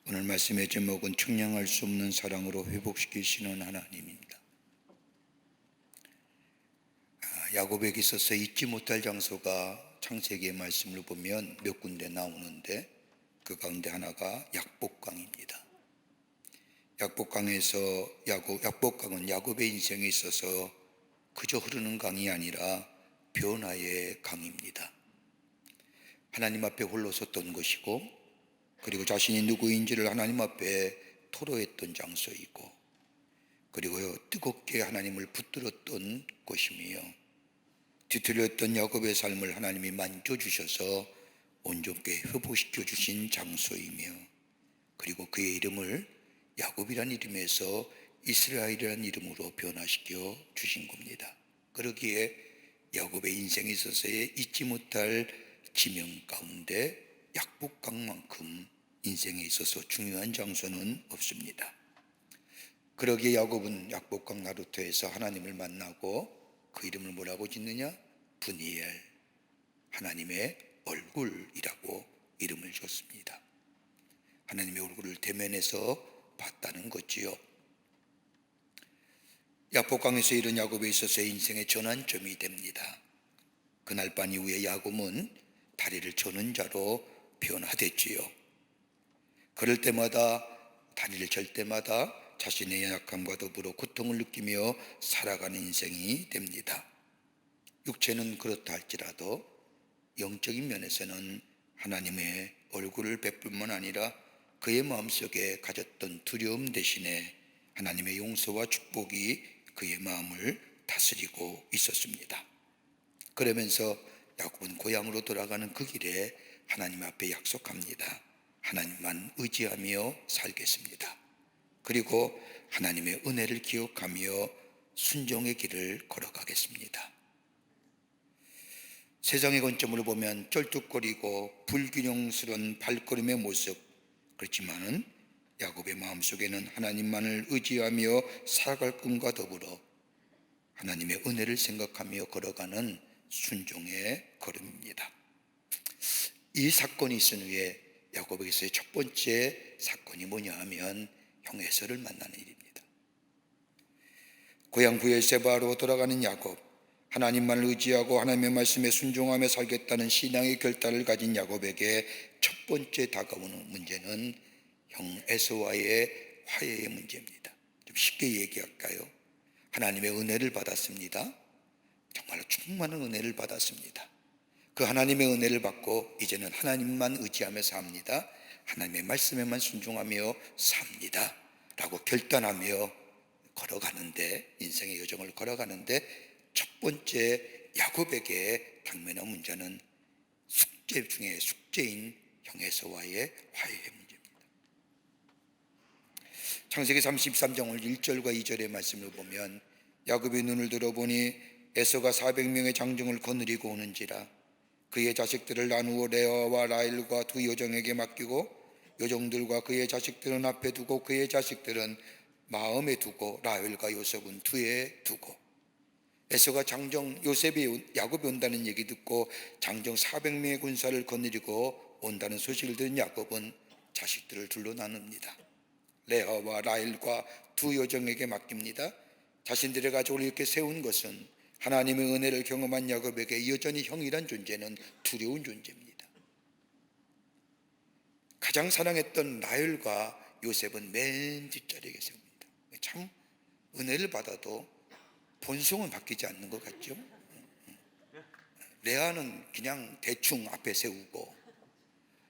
오늘 말씀의 제목은 측량할 수 없는 사랑으로 회복시키시는 하나님입니다. 야곱에게 있어서 잊지 못할 장소가 창세기의 말씀을 보면 몇 군데 나오는데 그 가운데 하나가 약복강입니다. 약복강은 야곱의 인생에 있어서 그저 흐르는 강이 아니라 변화의 강입니다. 하나님 앞에 홀로 섰던 것이고, 그리고 자신이 누구인지를 하나님 앞에 토로했던 장소이고, 그리고 뜨겁게 하나님을 붙들었던 곳이며, 뒤틀렸던 야곱의 삶을 하나님이 만져주셔서 온전케 회복시켜 주신 장소이며, 그리고 그의 이름을 야곱이란 이름에서 이스라엘이란 이름으로 변화시켜 주신 겁니다. 그러기에 야곱의 인생에 있어서의 잊지 못할 지명 가운데 약복강만큼 인생에 있어서 중요한 장소는 없습니다. 그러기에 야곱은 약복강 나루터에서 하나님을 만나고 그 이름을 뭐라고 짓느냐? 브니엘, 하나님의 얼굴이라고 이름을 줬습니다. 하나님의 얼굴을 대면해서 봤다는 거지요. 약복강에서 이른 야곱에 있어서의 인생의 전환점이 됩니다. 그날 밤 이후에 야곱은 다리를 저는 자로 변화됐지요. 그럴 때마다, 다리를 절 때마다 자신의 연약함과 더불어 고통을 느끼며 살아가는 인생이 됩니다. 육체는 그렇다 할지라도 영적인 면에서는 하나님의 얼굴을 베풀뿐만 아니라 그의 마음속에 가졌던 두려움 대신에 하나님의 용서와 축복이 그의 마음을 다스리고 있었습니다. 그러면서 야곱은 고향으로 돌아가는 그 길에 하나님 앞에 약속합니다. 하나님만 의지하며 살겠습니다. 그리고 하나님의 은혜를 기억하며 순종의 길을 걸어가겠습니다. 세상의 관점으로 보면 쩔뚝거리고 불균형스러운 발걸음의 모습, 그렇지만은 야곱의 마음속에는 하나님만을 의지하며 살아갈 꿈과 더불어 하나님의 은혜를 생각하며 걸어가는 순종의 걸음입니다. 이 사건이 있은 후에 야곱에게서의 첫 번째 사건이 뭐냐 하면 형에서를 만나는 일입니다. 고향 브엘세바로 돌아가는 야곱, 하나님만을 의지하고 하나님의 말씀에 순종하며 살겠다는 신앙의 결단을 가진 야곱에게 첫 번째 다가오는 문제는 형 에서와의 화해의 문제입니다. 좀 쉽게 얘기할까요? 하나님의 은혜를 받았습니다. 정말로 충만한 은혜를 받았습니다. 그 하나님의 은혜를 받고 이제는 하나님만 의지하며 삽니다. 하나님의 말씀에만 순종하며 삽니다 라고 결단하며 걸어가는데, 인생의 여정을 걸어가는데 첫 번째 야곱에게 당면한 문제는 숙제 중에 숙제인 형에서와의 화해의 문제입니다. 창세기 33장 1절과 2절의 말씀을 보면 야곱이 눈을 들어보니 에서가 400명의 장정을 거느리고 오는지라 그의 자식들을 나누어 레아와 라헬과 두 여종에게 맡기고 여종들과 그의 자식들은 앞에 두고 그의 자식들은 마음에 두고 라헬과 요셉은 뒤에 두고, 에서가 장정 요셉이 야곱이 온다는 얘기 듣고 장정 400명의 군사를 거느리고 온다는 소식을 들은 야곱은 자식들을 둘로 나눕니다. 레아와 라헬과 두 여종에게 맡깁니다. 자신들의 가족을 이렇게 세운 것은 하나님의 은혜를 경험한 야곱에게 여전히 형이란 존재는 두려운 존재입니다. 가장 사랑했던 라헬과 요셉은 맨 뒷자리에 세웁니다. 참 은혜를 받아도 본성은 바뀌지 않는 것 같죠? 레아는 그냥 대충 앞에 세우고,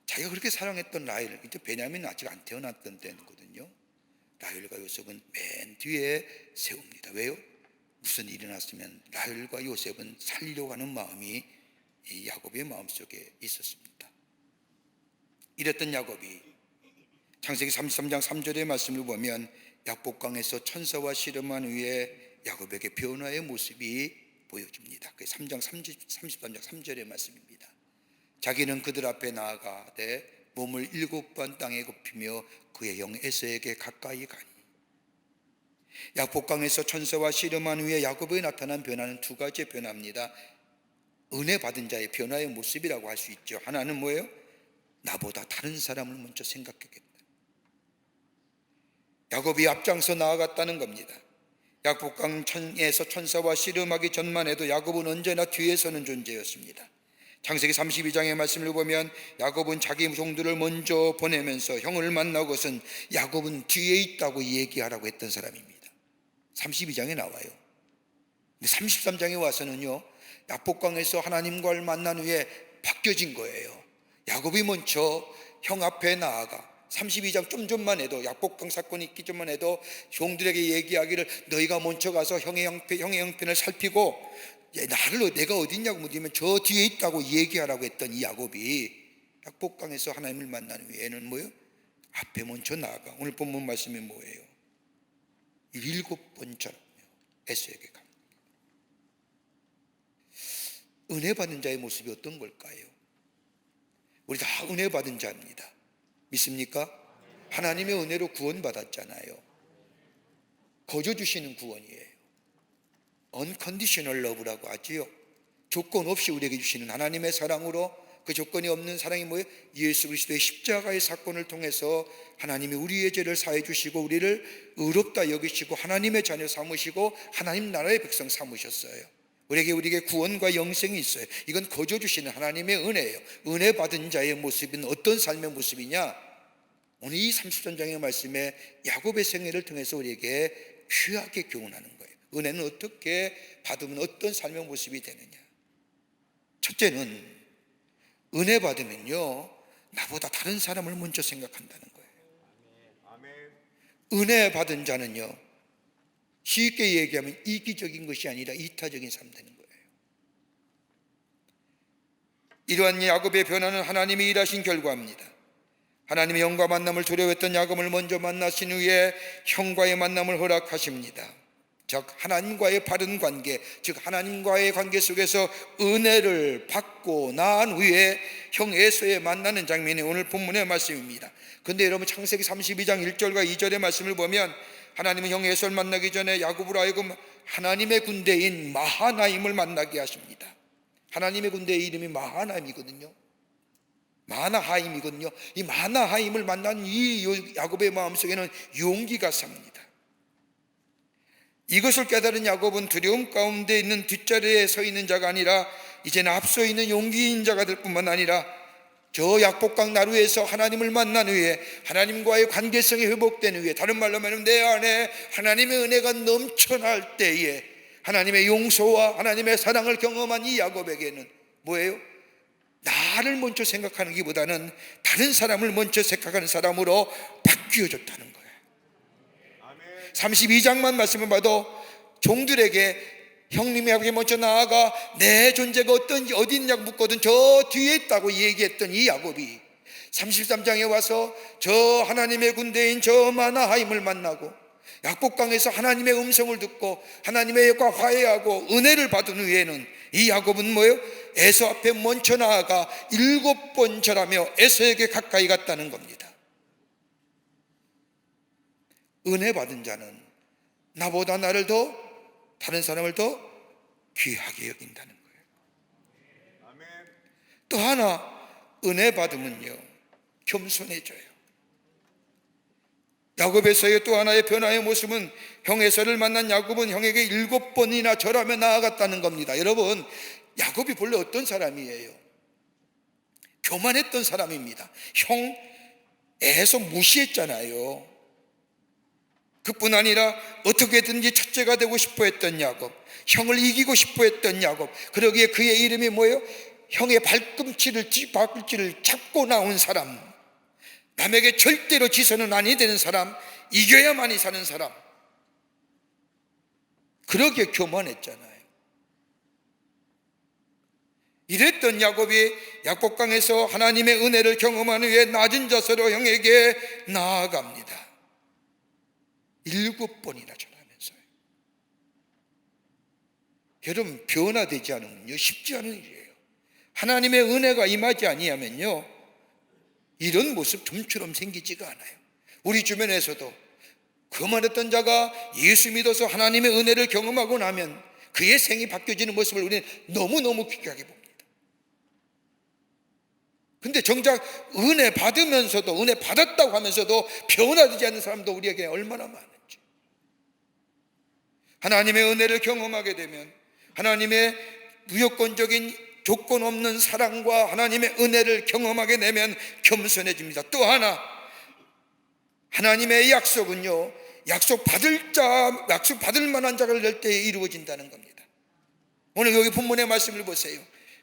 자기가 그렇게 사랑했던 라헬, 이때 베냐민은 아직 안 태어났던 때거든요. 라헬과 요셉은 맨 뒤에 세웁니다. 왜요? 무슨 일이 났으면 라헬과 요셉은 살리려고 하는 마음이 이 야곱의 마음속에 있었습니다. 이랬던 야곱이 창세기 33장 3절의 말씀을 보면 약복강에서 천사와 씨름한 후에 야곱에게 변화의 모습이 보여집니다. 그게 33장 3절의 말씀입니다. 자기는 그들 앞에 나아가되 몸을 7번 땅에 굽히며 그의 형 에서에게 가까이 가니, 약복강에서 천사와 씨름한 후에 야곱에 나타난 변화는 두 가지의 변화입니다. 은혜 받은 자의 변화의 모습이라고 할 수 있죠. 하나는 뭐예요? 나보다 다른 사람을 먼저 생각하겠다. 야곱이 앞장서 나아갔다는 겁니다. 야복강 천에서 천사와 씨름하기 전만 해도 야곱은 언제나 뒤에 서는 존재였습니다. 창세기 32장의 말씀을 보면 야곱은 자기 종들을 먼저 보내면서 형을 만나고선 야곱은 뒤에 있다고 얘기하라고 했던 사람입니다. 32장에 나와요. 근데 33장에 와서는요, 야복강에서 하나님과를 만난 후에 바뀌어진 거예요. 야곱이 먼저 형 앞에 나아가 32장 좀 전만 해도, 야복강 사건이 있기 전만 해도 종들에게 얘기하기를 너희가 먼저 가서 형의 형편을 살피고 나를 내가 어디 있냐고 묻으면 저 뒤에 있다고 얘기하라고 했던 이 야곱이 야복강에서 하나님을 만난 후에는 뭐예요? 앞에 먼저 나아가. 오늘 본문 말씀이 뭐예요? 7번처럼요 에서에게 갑니다. 은혜 받은 자의 모습이 어떤 걸까요? 우리 다 은혜 받은 자입니다. 믿습니까? 하나님의 은혜로 구원받았잖아요. 거저 주시는 구원이에요. Unconditional love라고 하지요. 조건 없이 우리에게 주시는 하나님의 사랑으로, 그 조건이 없는 사랑이 뭐예요? 예수 그리스도의 십자가의 사건을 통해서 하나님이 우리의 죄를 사해 주시고 우리를 의롭다 여기시고 하나님의 자녀 삼으시고 하나님 나라의 백성 삼으셨어요. 우리에게 구원과 영생이 있어요. 이건 거저 주시는 하나님의 은혜예요. 은혜 받은 자의 모습은 어떤 삶의 모습이냐? 오늘 이 33장의 말씀에 야곱의 생애를 통해서 우리에게 귀하게 교훈하는 거예요. 은혜는 어떻게 받으면 어떤 삶의 모습이 되느냐? 첫째는 은혜 받으면요, 나보다 다른 사람을 먼저 생각한다는 거예요. 은혜 받은 자는요, 쉽게 얘기하면 이기적인 것이 아니라 이타적인 삶이 되는 거예요. 이러한 야곱의 변화는 하나님이 일하신 결과입니다. 하나님의 형과 만남을 두려워했던 야곱을 먼저 만나신 후에 형과의 만남을 허락하십니다. 즉 하나님과의 바른 관계, 즉 하나님과의 관계 속에서 은혜를 받고 난 후에 형 에서에 만나는 장면이 오늘 본문의 말씀입니다. 그런데 여러분, 창세기 32장 1절과 2절의 말씀을 보면 하나님은 형 에서를 만나기 전에 야곱으로 하여금 하나님의 군대인 마하나임을 만나게 하십니다. 하나님의 군대의 이름이 마하나임이거든요. 마나하임이거든요. 이 마나하임을 만난 이 야곱의 마음속에는 용기가 삽니다. 이것을 깨달은 야곱은 두려움 가운데 있는 뒷자리에 서 있는 자가 아니라 이제는 앞서 있는 용기인 자가 될 뿐만 아니라 저 야복강 나루에서 하나님을 만난 후에 하나님과의 관계성이 회복된 후에, 다른 말로 말하면 내 안에 하나님의 은혜가 넘쳐날 때에 하나님의 용서와 하나님의 사랑을 경험한 이 야곱에게는 뭐예요? 나를 먼저 생각하는 것보다는 다른 사람을 먼저 생각하는 사람으로 바뀌어졌다는 거예요. 32장만 말씀을 봐도 종들에게 형님에게 먼저 나아가 내 존재가 어디 있냐고 묻거든 저 뒤에 있다고 얘기했던 이 야곱이 33장에 와서 저 하나님의 군대인 저 마나하임을 만나고 야복강에서 하나님의 음성을 듣고 하나님과 화해하고 은혜를 받은 후에는 이 야곱은 뭐예요? 에서 앞에 먼저 나아가 7번 절하며 에서에게 가까이 갔다는 겁니다. 은혜 받은 자는 나보다 나를 더, 다른 사람을 더 귀하게 여긴다는 거예요. 또 하나, 은혜 받으면요 겸손해져요. 야곱에서의 또 하나의 변화의 모습은 형 에서를 만난 야곱은 형에게 7번이나 절하며 나아갔다는 겁니다. 여러분, 야곱이 본래 어떤 사람이에요? 교만했던 사람입니다. 형 에서 무시했잖아요. 그뿐 아니라 어떻게든지 첫째가 되고 싶어 했던 야곱, 형을 이기고 싶어 했던 야곱, 그러기에 그의 이름이 뭐예요? 형의 발꿈치를 잡고 나온 사람, 남에게 절대로 지서는 아니 되는 사람, 이겨야만이 사는 사람, 그러기에 교만했잖아요. 이랬던 야곱이 야복강에서 하나님의 은혜를 경험한 후에 낮은 자세로 형에게 나아갑니다. 7번이나 전하면서요. 여러분, 변화되지 않으면요 쉽지 않은 일이에요. 하나님의 은혜가 임하지 아니하면요 이런 모습 좀처럼 생기지가 않아요. 우리 주변에서도 교만했던 자가 예수 믿어서 하나님의 은혜를 경험하고 나면 그의 생이 바뀌어지는 모습을 우리는 너무너무 귀하게 봅니다. 근데 정작 은혜 받으면서도, 은혜 받았다고 하면서도 변화되지 않는 사람도 우리에게 얼마나 많은지. 하나님의 은혜를 경험하게 되면 하나님의 무조건적인 조건 없는 사랑과 하나님의 은혜를 경험하게 되면 겸손해집니다. 또 하나, 하나님의 약속은요, 약속 받을 만한 자가 될 때에 이루어진다는 겁니다. 오늘 여기 본문의 말씀을 보세요.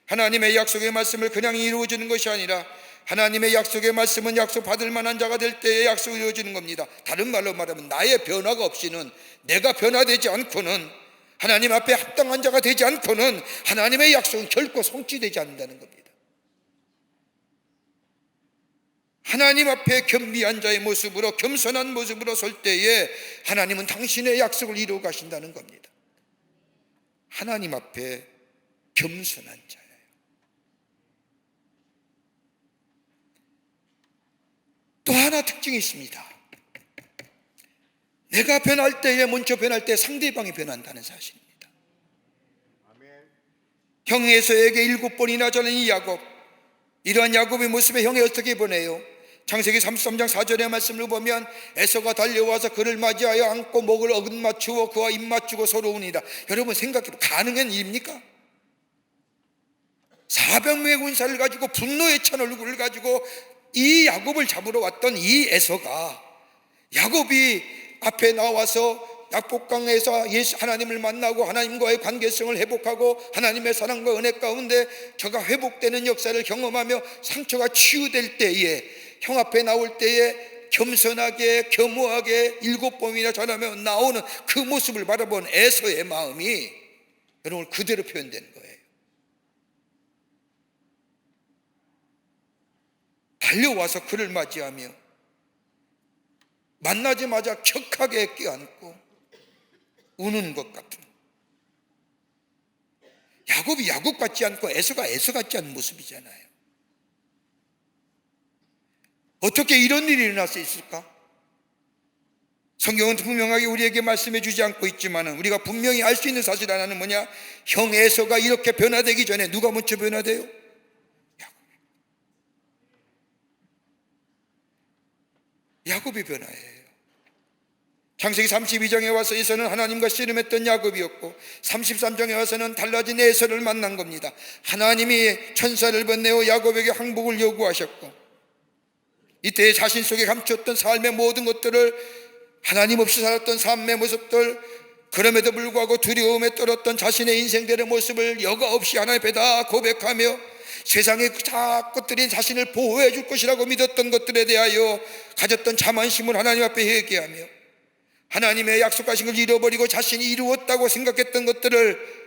하나님의 약속의 말씀을 그냥 이루어지는 것이 아니라 하나님의 약속의 말씀은 약속 받을 만한 자가 될 때에 약속이 이루어지는 겁니다. 다른 말로 말하면 나의 변화가 없이는, 내가 변화되지 않고는, 하나님 앞에 합당한 자가 되지 않고는 하나님의 약속은 결코 성취되지 않는다는 겁니다. 하나님 앞에 겸비한 자의 모습으로, 겸손한 모습으로 설 때에 하나님은 당신의 약속을 이루어 가신다는 겁니다. 하나님 앞에 겸손한 자예요. 또 하나 특징이 있습니다. 내가 변할 때에, 먼저 변할 때 상대방이 변한다는 사실입니다. 형 에서에게 7번이나 전한 이 야곱, 이러한 야곱의 모습에 형이 어떻게 보내요? 창세기 33장 4절의 말씀을 보면 에서가 달려와서 그를 맞이하여 안고 목을 어긋맞추어 그와 입맞추고 서로 우니라. 여러분 생각해보면 가능한 일입니까? 400명의 군사를 가지고 분노에 찬 얼굴을 가지고 이 야곱을 잡으러 왔던 이 에서가, 야곱이 앞에 나와서 약복강에서 예수 하나님을 만나고 하나님과의 관계성을 회복하고 하나님의 사랑과 은혜 가운데 저가 회복되는 역사를 경험하며 상처가 치유될 때에, 형 앞에 나올 때에 겸손하게 겸허하게 7번이나 전하며 나오는 그 모습을 바라본 에서의 마음이 여러분 그대로 표현되는 거예요. 달려와서 그를 맞이하며 만나자마자 격하게 껴안고 우는 것 같은, 야곱이 야곱 같지 않고 에서가 에서 같지 않은 모습이잖아요. 어떻게 이런 일이 일어날 수 있을까? 성경은 분명하게 우리에게 말씀해 주지 않고 있지만 우리가 분명히 알 수 있는 사실 하나는 뭐냐? 형 에서가 이렇게 변화되기 전에 누가 먼저 변화돼요? 야곱이 변화해요. 창세기 32장에 와서 에서는 하나님과 씨름했던 야곱이었고 33장에 와서는 달라진 에서를 만난 겁니다. 하나님이 천사를 보내어 야곱에게 항복을 요구하셨고 이때 자신 속에 감췄던 삶의 모든 것들을, 하나님 없이 살았던 삶의 모습들, 그럼에도 불구하고 두려움에 떨었던 자신의 인생들의 모습을 여과 없이 하나님 앞에 다 고백하며 세상의 것들이 자신을 보호해 줄 것이라고 믿었던 것들에 대하여 가졌던 자만심을 하나님 앞에 회개하며 하나님의 약속하신 걸 잃어버리고 자신이 이루었다고 생각했던 것들을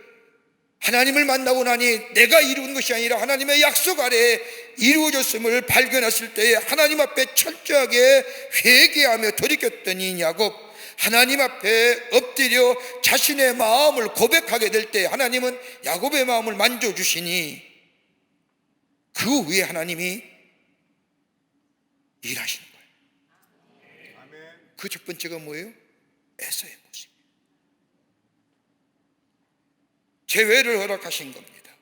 하나님을 만나고 나니 내가 이룬 것이 아니라 하나님의 약속 아래에 이루어졌음을 발견했을 때에 하나님 앞에 철저하게 회개하며 돌이켰던 이 야곱, 하나님 앞에 엎드려 자신의 마음을 고백하게 될 때 하나님은 야곱의 마음을 만져주시니 그 후에 하나님이 일하시는 거예요. 그 첫 번째가 뭐예요? 에서의 모습, 재회를 허락하신 겁니다.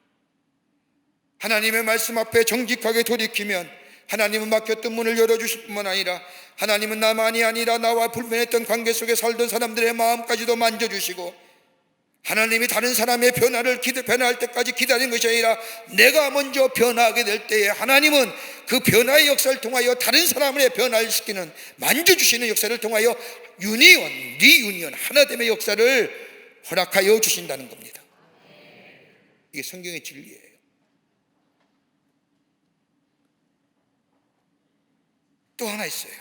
하나님의 말씀 앞에 정직하게 돌이키면 하나님은 막혔던 문을 열어주실 뿐만 아니라 하나님은 나만이 아니라 나와 불편했던 관계 속에 살던 사람들의 마음까지도 만져주시고 하나님이 다른 사람의 변화할 때까지 기다린 것이 아니라 내가 먼저 변화하게 될 때에 하나님은 그 변화의 역사를 통하여 다른 사람의 변화를 시키는, 만져주시는 역사를 통하여 리유니언, 하나됨의 역사를 허락하여 주신다는 겁니다. 이게 성경의 진리예요. 또 하나 있어요.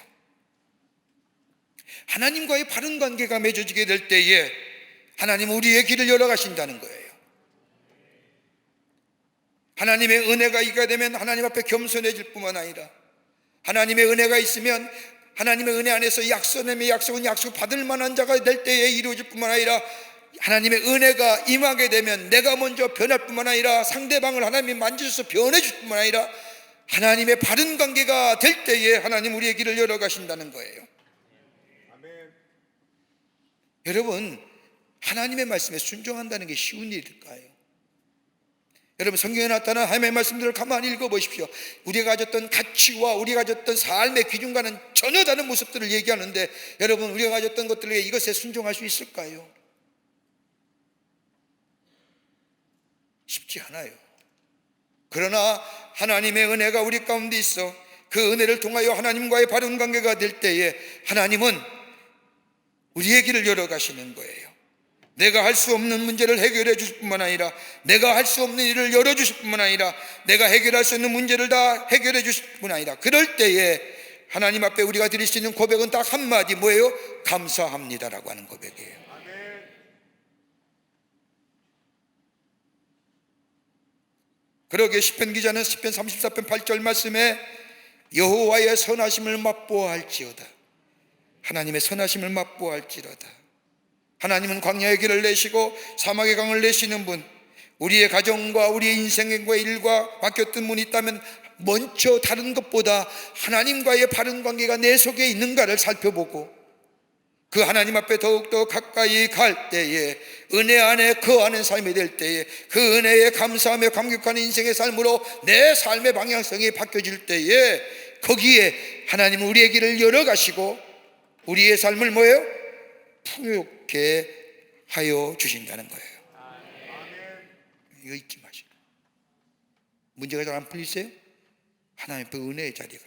하나님과의 바른 관계가 맺어지게 될 때에 하나님은 우리의 길을 열어가신다는 거예요. 하나님의 은혜가 있게 되면 하나님 앞에 겸손해질 뿐만 아니라 하나님의 은혜가 있으면 하나님의 은혜 안에서 약속은 약속 받을 만한 자가 될 때에 이루어질 뿐만 아니라 하나님의 은혜가 임하게 되면 내가 먼저 변할 뿐만 아니라 상대방을 하나님이 만지셔서 변해줄 뿐만 아니라 하나님의 바른 관계가 될 때에 하나님 우리의 길을 열어가신다는 거예요. 아멘. 여러분, 하나님의 말씀에 순종한다는 게 쉬운 일일까요? 여러분, 성경에 나타난 하나님의 말씀들을 가만히 읽어보십시오. 우리가 가졌던 가치와 우리가 가졌던 삶의 기준과는 전혀 다른 모습들을 얘기하는데, 여러분, 우리가 가졌던 것들에 이것에 순종할 수 있을까요? 쉽지 않아요. 그러나 하나님의 은혜가 우리 가운데 있어 그 은혜를 통하여 하나님과의 바른 관계가 될 때에 하나님은 우리의 길을 열어가시는 거예요. 내가 할 수 없는 문제를 해결해 주실 뿐만 아니라, 내가 할 수 없는 일을 열어주실 뿐만 아니라, 내가 해결할 수 있는 문제를 다 해결해 주실 뿐만 아니라, 그럴 때에 하나님 앞에 우리가 드릴 수 있는 고백은 딱 한마디, 뭐예요? 감사합니다라고 하는 고백이에요. 그러기에 시편 기자는 시편 34편 8절 말씀에 여호와의 선하심을 맛보아할지어다, 하나님의 선하심을 맛보아할지어다. 하나님은 광야의 길을 내시고 사막의 강을 내시는 분, 우리의 가정과 우리의 인생과 일과 맡겼던 분이 있다면 먼저 다른 것보다 하나님과의 바른 관계가 내 속에 있는가를 살펴보고, 그 하나님 앞에 더욱더 가까이 갈 때에, 은혜 안에 거하는 삶이 될 때에, 그 은혜에 감사하며 감격하는 인생의 삶으로 내 삶의 방향성이 바뀌어질 때에, 거기에 하나님은 우리의 길을 열어가시고 우리의 삶을 뭐예요? 풍요롭게 하여 주신다는 거예요. 이거 잊지 마시고. 문제가 잘 안 풀리세요? 하나님 앞에 은혜의 자리가,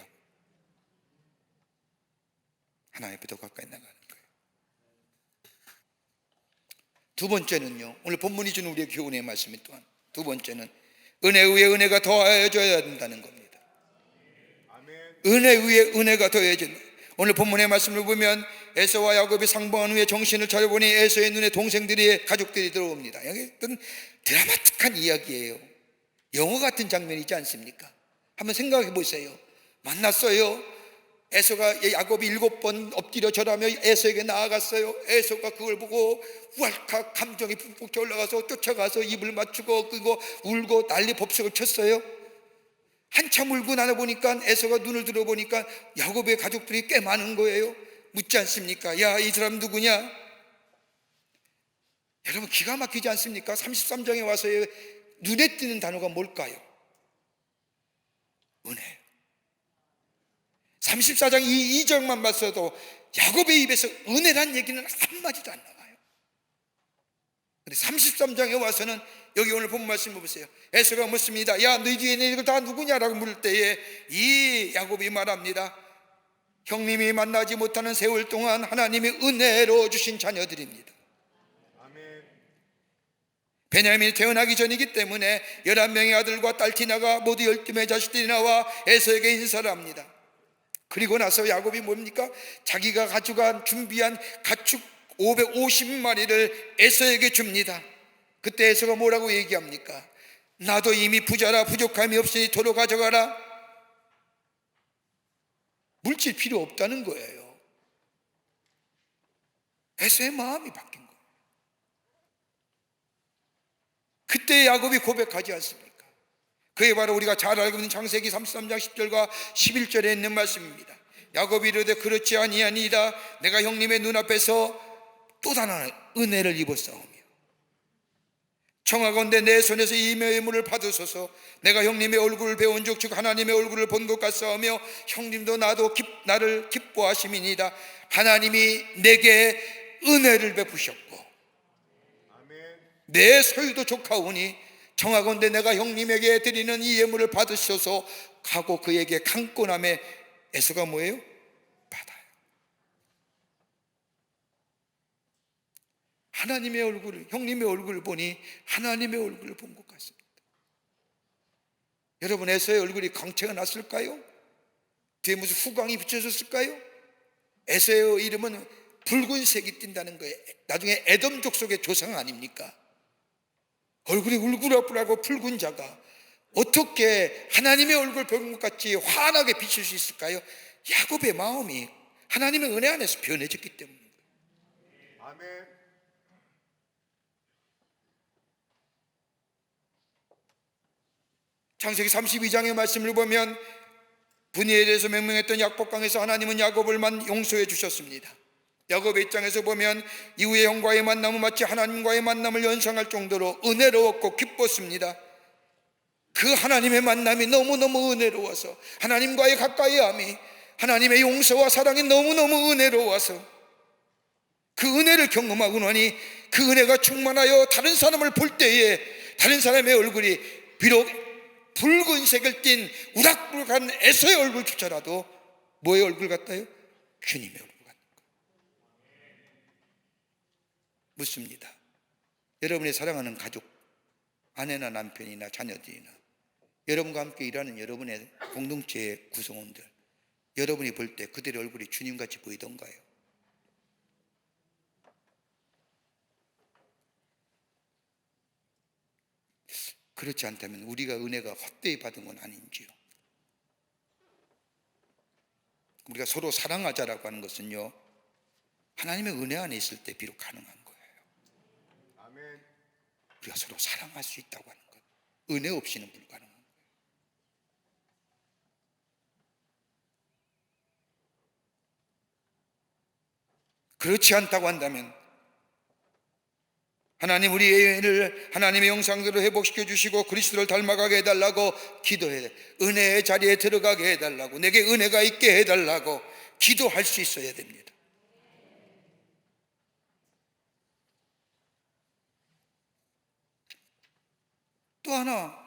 하나님 앞에 더 가까이 나가는 거예요. 두 번째는요, 오늘 본문이 주는 우리의 교훈의 말씀이 또한, 두 번째는 은혜 위에 은혜가 더해져야 된다는 겁니다. 은혜 위에 은혜가 더해진다. 오늘 본문의 말씀을 보면 에서와 야곱이 상봉한 후에 정신을 차려보니 에서의 눈에 동생들이, 가족들이 들어옵니다. 여기 어떤 드라마틱한 이야기예요. 영화 같은 장면이지 않습니까? 한번 생각해 보세요. 만났어요. 에서가, 야곱이 7번 엎드려 절하며 에서에게 나아갔어요. 에서가 그걸 보고 우알칵 감정이 푹푹 올라가서 쫓아가서 입을 맞추고 그리고 울고 난리 법석을 쳤어요. 한참 울고 나서 보니까, 에서가 눈을 들어보니까 야곱의 가족들이 꽤 많은 거예요. 묻지 않습니까? 야, 이 사람 누구냐? 여러분, 기가 막히지 않습니까? 33장에 와서 눈에 띄는 단어가 뭘까요? 은혜. 34장 2절만 봤어도 야곱의 입에서 은혜란 얘기는 한마디도 안 나와요. 근데 33장에 와서는, 여기 오늘 본 말씀 보세요. 에서가 묻습니다. 야, 너희 뒤에 있는 이거 다 누구냐라고 물을 때에 이 야곱이 말합니다. 형님이 만나지 못하는 세월 동안 하나님이 은혜로 주신 자녀들입니다. 베냐민이 태어나기 전이기 때문에 11명의 아들과 딸 디나가 모두 12명의 자식들이 나와 에서에게 인사를 합니다. 그리고 나서 야곱이 뭡니까? 자기가 가져간 준비한 가축 550마리를 에서에게 줍니다. 그때 에서가 뭐라고 얘기합니까? 나도 이미 부자라 부족함이 없으니 도로 가져가라. 물질 필요 없다는 거예요. 에서의 마음이 바뀐 거예요. 그때 야곱이 고백하지 않습니까? 그게 바로 우리가 잘 알고 있는 창세기 33장 10절과 11절에 있는 말씀입니다. 야곱이 이르되 그렇지 아니하니이다. 내가 형님의 눈앞에서 또 다른 은혜를 입었사오며 청하건대 내 손에서 이 예물을 받으소서. 내가 형님의 얼굴을 배운 즉 하나님의 얼굴을 본 것 같사오며 형님도 나도 나를 기뻐하심이니이다. 하나님이 내게 은혜를 베푸셨고 내 소유도 족하오니 청하건대 내가 형님에게 드리는 이 예물을 받으셔서 하고 그에게 강권함에 에서가 뭐예요? 받아요. 하나님의 얼굴을, 형님의 얼굴을 보니 하나님의 얼굴을 본 것 같습니다. 여러분, 에서의 얼굴이 광채가 났을까요? 뒤에 무슨 후광이 붙여졌을까요? 에서의 이름은 붉은색이 띈다는 거예요. 나중에 에돔족 속의 조상 아닙니까? 얼굴이 울그락불하고 붉은 자가 어떻게 하나님의 얼굴을 본 것 같이 환하게 비칠 수 있을까요? 야곱의 마음이 하나님의 은혜 안에서 변해졌기 때문입니다. 아멘. 창세기 32장의 말씀을 보면 분이에 대해서 명명했던 약복강에서 하나님은 야곱을만 용서해 주셨습니다. 야곱의 입장에서 보면 이후의 형과의 만남은 마치 하나님과의 만남을 연상할 정도로 은혜로웠고 기뻤습니다. 그 하나님의 만남이 너무너무 은혜로워서, 하나님과의 가까이함이, 하나님의 용서와 사랑이 너무너무 은혜로워서 그 은혜를 경험하고 나니 그 은혜가 충만하여 다른 사람을 볼 때에 다른 사람의 얼굴이 비록 붉은색을 띤 우락부락한 에서의 얼굴조차라도 뭐의 얼굴 같아요? 주님의 얼굴 같은 거예요. 묻습니다. 여러분의 사랑하는 가족, 아내나 남편이나 자녀들이나 여러분과 함께 일하는 여러분의 공동체의 구성원들, 여러분이 볼 때 그들의 얼굴이 주님같이 보이던가요? 그렇지 않다면 우리가 은혜가 헛되이 받은 건 아닌지요? 우리가 서로 사랑하자라고 하는 것은요, 하나님의 은혜 안에 있을 때 비록 가능한 거예요. 아멘. 우리가 서로 사랑할 수 있다고 하는 것, 은혜 없이는 불가능한 거예요. 그렇지 않다고 한다면 하나님 우리의 은혜를 하나님의 형상대로 회복시켜 주시고 그리스도를 닮아가게 해달라고 기도해야 돼. 은혜의 자리에 들어가게 해달라고, 내게 은혜가 있게 해달라고 기도할 수 있어야 됩니다. 또 하나,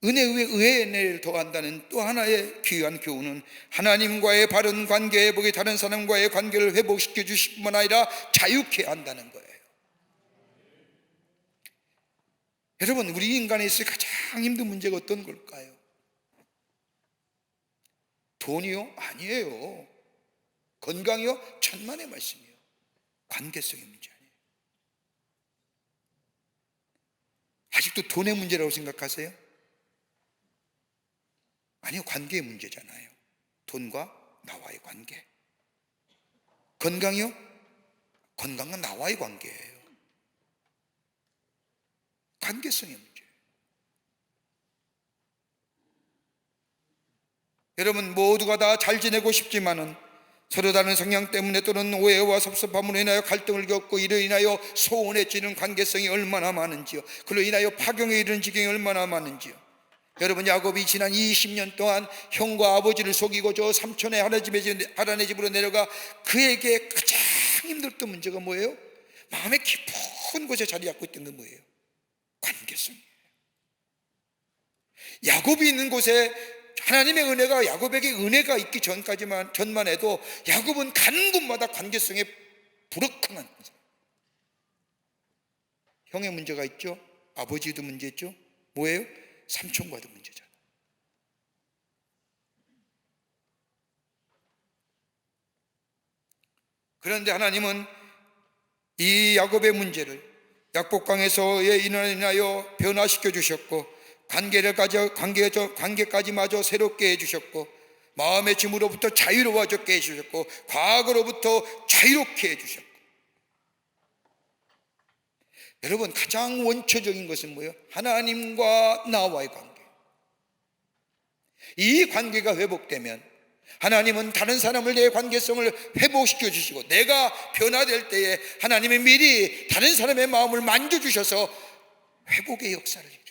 은혜 위에 은혜를 더한다는 또 하나의 귀한 교훈은 하나님과의 바른 관계 회복이 다른 사람과의 관계를 회복시켜 주실 뿐만 아니라 자유케 한다는 거예요. 여러분, 우리 인간에 있어 가장 힘든 문제가 어떤 걸까요? 돈이요? 아니에요. 건강이요? 천만의 말씀이에요. 관계성의 문제 아니에요. 아직도 돈의 문제라고 생각하세요? 아니요, 관계의 문제잖아요. 돈과 나와의 관계. 건강이요? 건강은 나와의 관계예요. 관계성의 문제. 여러분, 모두가 다 잘 지내고 싶지만은 서로 다른 성향 때문에 또는 오해와 섭섭함으로 인하여 갈등을 겪고 이로 인하여 소원해지는 관계성이 얼마나 많은지요. 그로 인하여 파경에 이르는 지경이 얼마나 많은지요. 여러분, 야곱이 지난 20년 동안 형과 아버지를 속이고 저 삼촌의 하나네 집으로 내려가 그에게 가장 힘들었던 문제가 뭐예요? 마음의 깊은 곳에 자리 잡고 있던 게 뭐예요? 관계성이에요. 야곱이 있는 곳에 하나님의 은혜가, 야곱에게 은혜가 있기 전만 해도 야곱은 가는 곳마다 관계성에 불어강한 형의 문제가 있죠. 아버지도 문제 있죠. 뭐예요? 삼촌과도 문제잖아. 그런데 하나님은 이 야곱의 문제를 약복강에서의 인하여 변화시켜 주셨고 관계까지 마저 새롭게 해주셨고 마음의 짐으로부터 자유로워졌게 해주셨고 과거로부터 자유롭게 해주셨고. 여러분, 가장 원초적인 것은 뭐예요? 하나님과 나와의 관계. 이 관계가 회복되면 하나님은 다른 사람을 내 관계성을 회복시켜 주시고 내가 변화될 때에 하나님이 미리 다른 사람의 마음을 만져주셔서 회복의 역사를 해주십니다.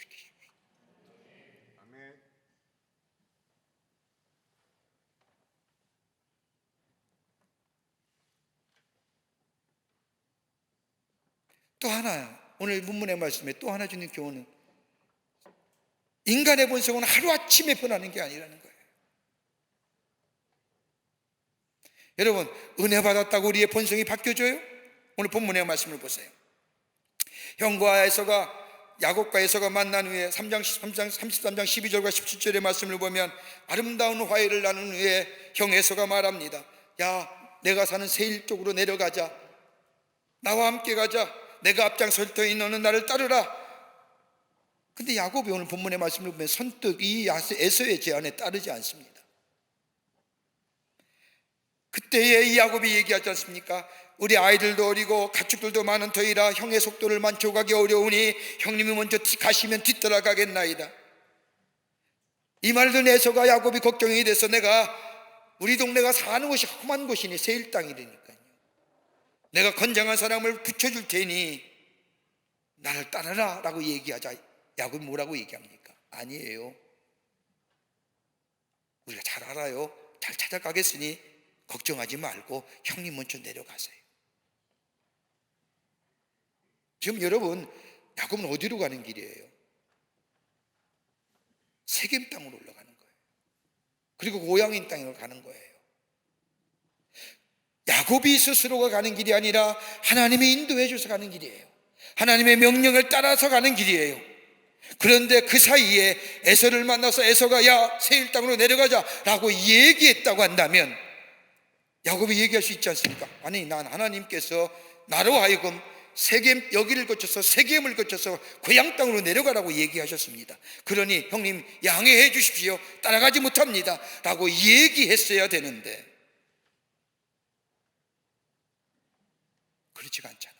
또 하나, 오늘 본문의 말씀에 또 하나 주는 교훈은 인간의 본성은 하루아침에 변하는 게 아니라는 거예요. 여러분, 은혜 받았다고 우리의 본성이 바뀌어져요? 오늘 본문의 말씀을 보세요. 형과 에서가, 야곱과 에서가 만난 후에 33장 12절과 17절의 말씀을 보면 아름다운 화해를 나눈 후에 형 에서가 말합니다. 야, 내가 사는 세일 쪽으로 내려가자. 나와 함께 가자. 내가 앞장설 터니 너는 나를 따르라. 근데 야곱이 오늘 본문의 말씀을 보면 선뜻 이 에서의 제안에 따르지 않습니다. 그때에 이 야곱이 얘기하지 않습니까? 우리 아이들도 어리고 가축들도 많은 터이라 형의 속도를 만족하기 어려우니 형님이 먼저 가시면 뒤따라가겠나이다. 이 말을 듣는 에서가 야곱이 걱정이 돼서 내가 우리 동네가 사는 곳이 험한 곳이니 세일 땅이라니까요. 내가 건장한 사람을 붙여줄 테니 나를 따르라 라고 얘기하자. 야곱이 뭐라고 얘기합니까? 아니에요. 우리가 잘 알아요. 잘 찾아가겠으니 걱정하지 말고 형님 먼저 내려가세요. 지금 여러분, 야곱은 어디로 가는 길이에요? 세겜 땅으로 올라가는 거예요. 그리고 고향인 땅으로 가는 거예요. 야곱이 스스로가 가는 길이 아니라 하나님이 인도해 줘서 가는 길이에요. 하나님의 명령을 따라서 가는 길이에요. 그런데 그 사이에 에서를 만나서 에서가 야, 세일 땅으로 내려가자 라고 얘기했다고 한다면 야곱이 얘기할 수 있지 않습니까? 아니, 난 하나님께서 나로 하여금 세겜, 여기를 거쳐서 세겜을 거쳐서 고향 땅으로 내려가라고 얘기하셨습니다. 그러니 형님 양해해 주십시오, 따라가지 못합니다 라고 얘기했어야 되는데 그렇지가 않잖아요.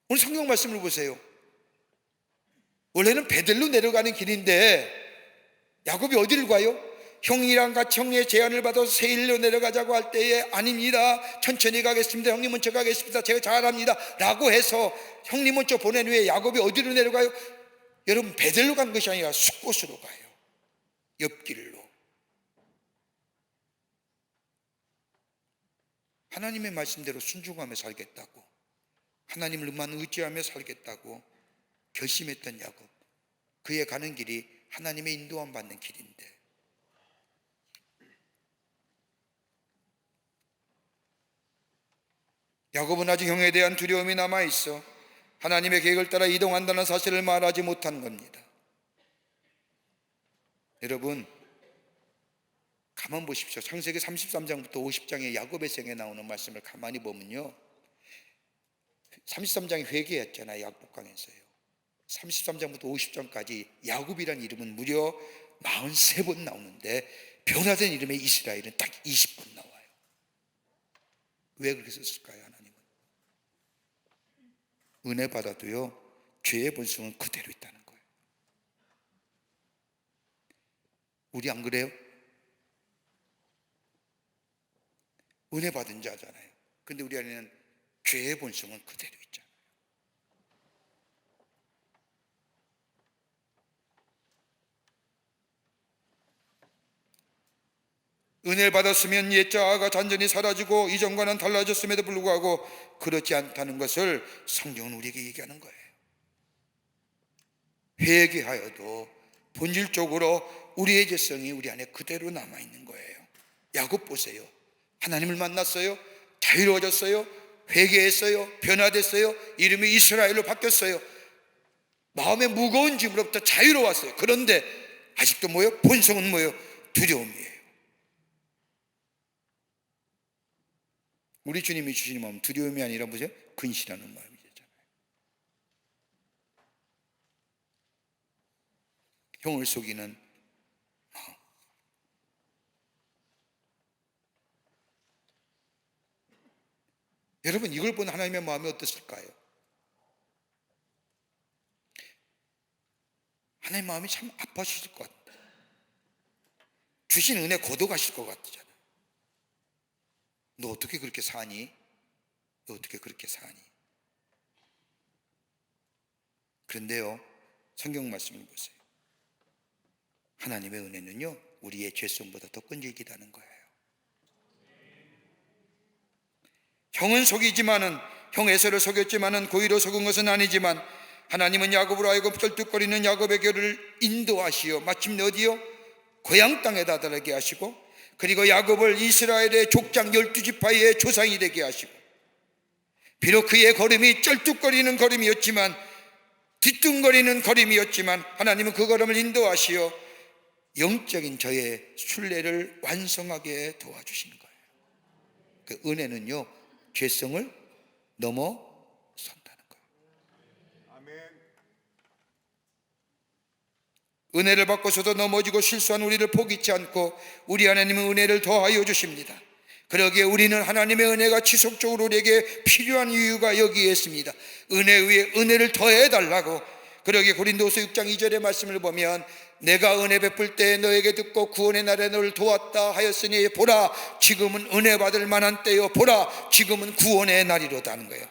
오늘 성경 말씀을 보세요. 원래는 베델로 내려가는 길인데 야곱이 어디를 가요? 형이랑 같이 형의 제안을 받아서 세일로 내려가자고 할 때에 아닙니다, 천천히 가겠습니다, 형님 먼저 가겠습니다, 제가 잘합니다 라고 해서 형님 먼저 보낸 후에 야곱이 어디로 내려가요? 여러분, 베델로 간 것이 아니라 숫곳으로 가요. 옆길로. 하나님의 말씀대로 순종하며 살겠다고, 하나님을만 의지하며 살겠다고 결심했던 야곱, 그의 가는 길이 하나님의 인도함 받는 길인데 야곱은 아직 형에 대한 두려움이 남아있어 하나님의 계획을 따라 이동한다는 사실을 말하지 못한 겁니다. 여러분, 가만 보십시오. 창세기 33장부터 50장의 야곱의 생에 나오는 말씀을 가만히 보면요, 33장이 회개였잖아요. 야복강에서요. 33장부터 50장까지 야곱이라는 이름은 무려 43번 나오는데 변화된 이름의 이스라엘은 딱 20번 나와요. 왜 그렇게 썼을까요? 하나님은 은혜 받아도요, 죄의 본성은 그대로 있다는 거예요. 우리 안 그래요? 은혜 받은 자잖아요. 근데 우리 안에는 죄의 본성은 그대로 있잖아요. 은혜를 받았으면 옛자아가 단전히 사라지고 이전과는 달라졌음에도 불구하고 그렇지 않다는 것을 성경은 우리에게 얘기하는 거예요. 회개하여도 본질적으로 우리의 죄성이 우리 안에 그대로 남아있는 거예요. 야곱 보세요. 하나님을 만났어요. 자유로워졌어요. 회개했어요. 변화됐어요. 이름이 이스라엘로 바뀌었어요. 마음의 무거운 짐으로부터 자유로웠어요. 그런데 아직도 뭐예요? 본성은 뭐예요? 두려움이에요. 우리 주님이 주시는 마음은 두려움이 아니라 뭐죠? 근실하는 마음이잖아요. 형을 속이는 마음. 여러분, 이걸 본 하나님의 마음이 어떻을까요? 하나님의 마음이 참 아파하실 것 같아요. 주신 은혜 거둬가실 것 같잖아요. 너 어떻게 그렇게 사니? 너 어떻게 그렇게 사니? 그런데요, 성경 말씀을 보세요. 하나님의 은혜는요, 우리의 죄성보다 더 끈질기다는 거예요. 형은 속이지만은, 형 에서를 속였지만은 고의로 속은 것은 아니지만 하나님은 야곱으로 하여금 쩔뚝거리는 야곱의 결을 인도하시어 마침내 어디요? 고향 땅에다 들게 하시고, 그리고 야곱을 이스라엘의 족장 12지파의 조상이 되게 하시고, 비록 그의 걸음이 쩔뚝거리는 걸음이었지만, 뒤뚱거리는 걸음이었지만 하나님은 그 걸음을 인도하시어 영적인 저의 순례를 완성하게 도와주시는 거예요. 그 은혜는요, 죄성을 넘어선다는 거예요. 아멘. 은혜를 받고서도 넘어지고 실수한 우리를 포기치 않고 우리 하나님은 은혜를 더하여 주십니다. 그러기에 우리는 하나님의 은혜가 지속적으로 우리에게 필요한 이유가 여기에 있습니다. 은혜 위에 은혜를 더해달라고, 그러기에 고린도서 6장 2절의 말씀을 보면 내가 은혜 베풀 때 너에게 듣고 구원의 날에 너를 도왔다 하였으니 보라 지금은 은혜 받을 만한 때요 보라 지금은 구원의 날이로다 하는 거예요.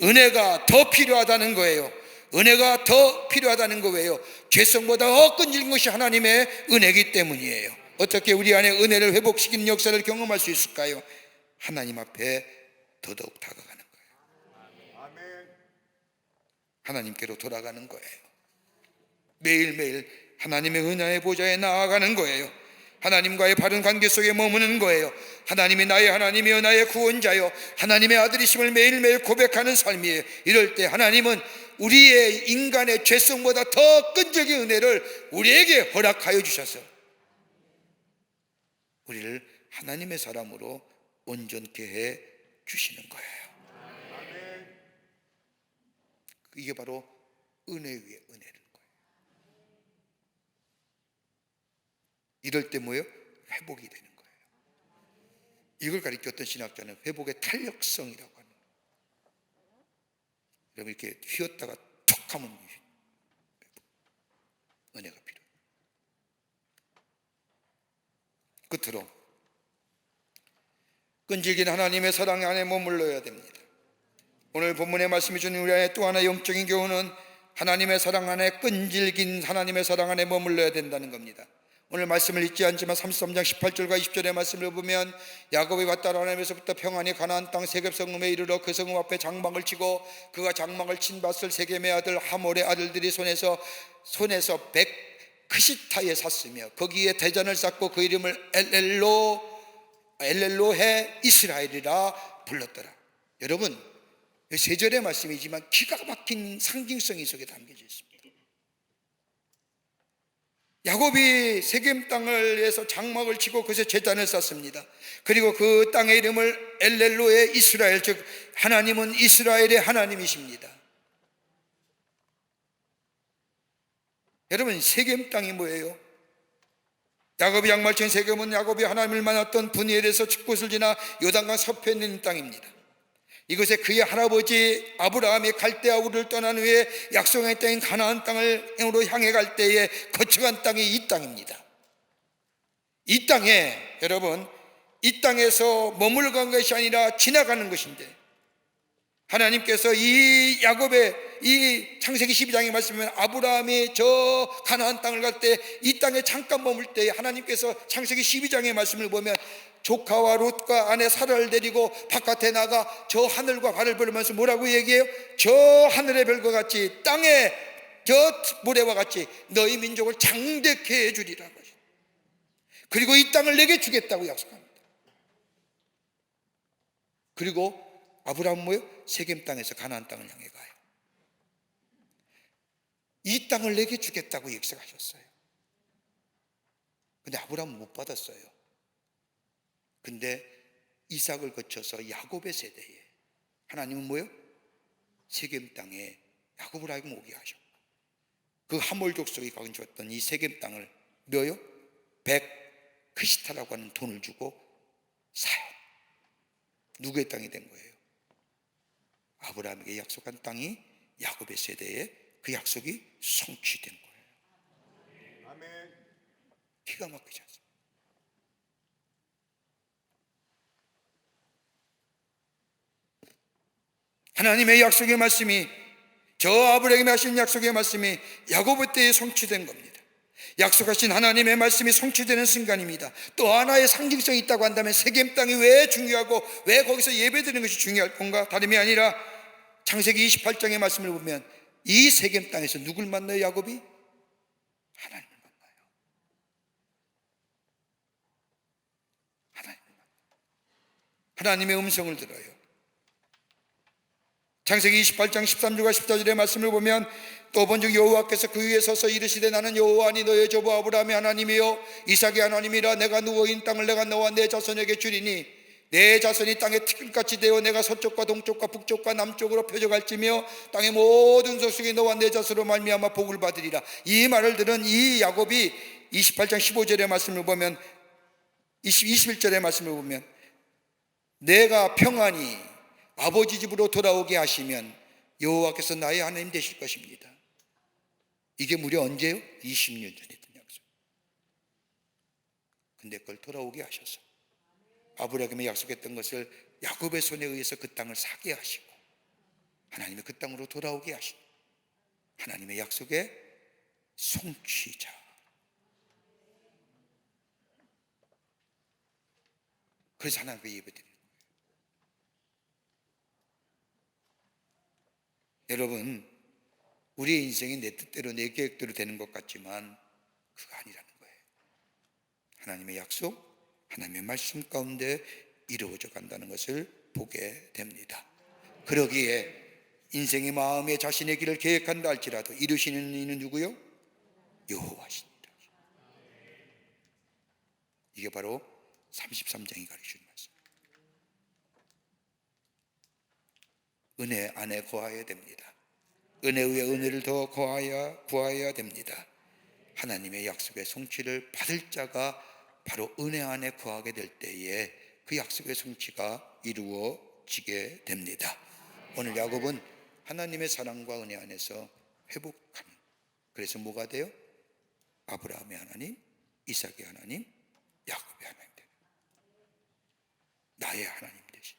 은혜가 더 필요하다는 거예요. 은혜가 더 필요하다는 거예요. 죄성보다 더 끈질긴 것이 하나님의 은혜이기 때문이에요. 어떻게 우리 안에 은혜를 회복시키는 역사를 경험할 수 있을까요? 하나님 앞에 더더욱 다가가는 거예요. 하나님께로 돌아가는 거예요. 매일매일 하나님의 은혜의 보좌에 나아가는 거예요. 하나님과의 바른 관계 속에 머무는 거예요. 하나님이 나의 하나님이여 나의 구원자여 하나님의 아들이심을 매일매일 고백하는 삶이에요. 이럴 때 하나님은 우리의 인간의 죄성보다 더 끈질긴 은혜를 우리에게 허락하여 주셔서 우리를 하나님의 사람으로 온전케 해 주시는 거예요. 이게 바로 은혜 위에 은혜를 거예요. 이럴 때 뭐예요? 회복이 되는 거예요. 이걸 가리켰던 신학자는 회복의 탄력성이라고 하는 거예요. 여러분 이렇게 휘었다가 툭 하면 은혜가 필요해요. 끝으로 끈질긴 하나님의 사랑 안에 머물러야 됩니다. 오늘 본문의 말씀이 주는 우리 안에 또 하나 영적인 교훈은 하나님의 사랑 안에 끈질긴 하나님의 사랑 안에 머물러야 된다는 겁니다. 오늘 말씀을 잊지 않지만 33장 18절과 20절의 말씀을 보면 야곱이 왔다 하나님에서부터 평안히 가나안 땅 세겜 성읍에 이르러 그 성읍 앞에 장막을 치고 그가 장막을 친 밭을 세겜의 아들 하몰의 아들들이 손에서 크시타에 샀으며 거기에 대전을 쌓고 그 이름을 엘렐로헤 이스라엘이라 불렀더라. 여러분 세 절의 말씀이지만 기가 막힌 상징성이 속에 담겨져 있습니다. 야곱이 세겜 땅을 위해서 장막을 치고 그것에 제단을 쌓습니다. 그리고 그 땅의 이름을 엘렐로의 이스라엘, 즉 하나님은 이스라엘의 하나님이십니다. 여러분 세겜 땅이 뭐예요? 야곱이 양말 친 세겜은 야곱이 하나님을 만났던 분이엘에서 축곳을 지나 요단강 서편에 있는 땅입니다. 이것에 그의 할아버지 아브라함이 갈대아 우르를 떠난 후에 약속의 땅인 가나안 땅으로 향해 갈 때에 거쳐간 땅이 이 땅입니다. 이 땅에 여러분 이 땅에서 머물간 것이 아니라 지나가는 것인데 하나님께서 이 야곱의 이 창세기 12장에 말씀하면 아브라함이 저 가나안 땅을 갈 때 이 땅에 잠깐 머물 때 하나님께서 창세기 12장의 말씀을 보면 조카와 롯과 아내 사라를 데리고 바깥에 나가 저 하늘과 발을 벌리면서 뭐라고 얘기해요? 저 하늘의 별과 같이 땅에 저 모래와 같이 너희 민족을 장대케 해주리라는 것이. 그리고 이 땅을 내게 주겠다고 약속합니다. 그리고 아브라함은 뭐예요? 세겜 땅에서 가나안 땅을 향해 가요. 이 땅을 내게 주겠다고 약속하셨어요. 근데 아브라함은 못 받았어요. 근데 이삭을 거쳐서 야곱의 세대에 하나님은 뭐예요? 세겜 땅에 야곱을 하여금 오게 하셨고 그 하몰 족속이 가져왔던 이 세겜 땅을 몇요? 100크시타라고 하는 돈을 주고 사요. 누구의 땅이 된 거예요? 아브라함에게 약속한 땅이 야곱의 세대에 그 약속이 성취된 거예요. 아멘. 기가 막히지 않습니까? 하나님의 약속의 말씀이 저 아브라함에게 하신 약속의 말씀이 야곱 때에 성취된 겁니다. 약속하신 하나님의 말씀이 성취되는 순간입니다. 또 하나의 상징성이 있다고 한다면 세겜 땅이 왜 중요하고 왜 거기서 예배드리는 것이 중요할 건가? 다름이 아니라 창세기 28장의 말씀을 보면 이 세겜 땅에서 누굴 만나요? 야곱이? 하나님을 만나요. 하나님의 음성을 들어요. 창세기 28장 13절과 14절의 말씀을 보면 또 본즉 여호와께서 그 위에 서서 이르시되 나는 여호와니 너의 조부 아브라함의 하나님이요 이삭의 하나님이라. 내가 누워있는 땅을 내가 너와 내 자손에게 주리니 내 자손이 땅에 티끌같이 되어 내가 서쪽과 동쪽과 북쪽과 남쪽으로 펴져갈지며 땅의 모든 소속이 너와 내 자손으로 말미암아 복을 받으리라. 이 말을 들은 이 야곱이 28장 15절의 말씀을 보면 21절의 말씀을 보면 내가 평안히 아버지 집으로 돌아오게 하시면 여호와께서 나의 하나님 되실 것입니다. 이게 무려 언제요? 20년 전에 했던 약속. 근데 그걸 돌아오게 하셔서 아브라함이 약속했던 것을 야곱의 손에 의해서 그 땅을 사게 하시고 하나님의 그 땅으로 돌아오게 하신 하나님의 약속의 성취자. 그래서 하나님께 예배드리는 거예요. 여러분, 우리의 인생이 내 뜻대로 내 계획대로 되는 것 같지만 그거 아니라는 거예요. 하나님의 약속, 하나님의 말씀 가운데 이루어져 간다는 것을 보게 됩니다. 그러기에 인생의 마음에 자신의 길을 계획한다 할지라도 이루시는 이는 누구요? 여호와시니라. 이게 바로 33장이 가르치는 말씀. 은혜 안에 거하여야 됩니다. 은혜 위에 은혜를 더 구하여야 됩니다. 하나님의 약속의 성취를 받을 자가 바로 은혜 안에 거하게 될 때에 그 약속의 성취가 이루어지게 됩니다. 오늘 야곱은 하나님의 사랑과 은혜 안에서 회복하는, 그래서 뭐가 돼요? 아브라함의 하나님, 이삭의 하나님, 야곱의 하나님 되는, 나의 하나님 되신.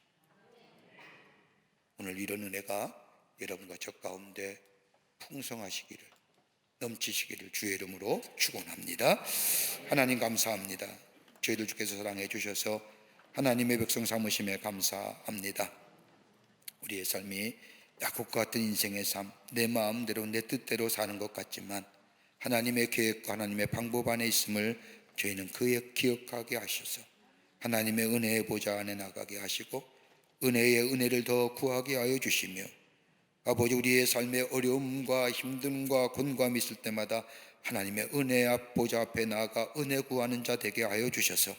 오늘 이런 은혜가 여러분과 저 가운데 풍성하시기를, 넘치시기를 주의 이름으로 축원합니다. 하나님 감사합니다. 저희들 주께서 사랑해 주셔서 하나님의 백성 삼으심에 감사합니다. 우리의 삶이 야곱과 같은 인생의 삶, 내 마음대로 내 뜻대로 사는 것 같지만 하나님의 계획과 하나님의 방법 안에 있음을 저희는 기억하게 하셔서 하나님의 은혜의 보좌 안에 나가게 하시고 은혜의 은혜를 더 구하게 하여 주시며, 아버지, 우리의 삶의 어려움과 힘듦과 곤고함이 있을 때마다 하나님의 은혜 앞 보좌 앞에 나아가 은혜 구하는 자 되게 하여 주셔서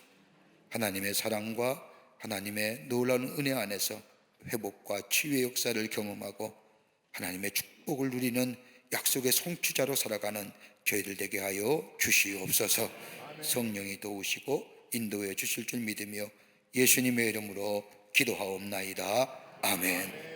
하나님의 사랑과 하나님의 놀라운 은혜 안에서 회복과 치유의 역사를 경험하고 하나님의 축복을 누리는 약속의 성취자로 살아가는 저희들 되게 하여 주시옵소서. 성령이 도우시고 인도해 주실 줄 믿으며 예수님의 이름으로 기도하옵나이다. 아멘.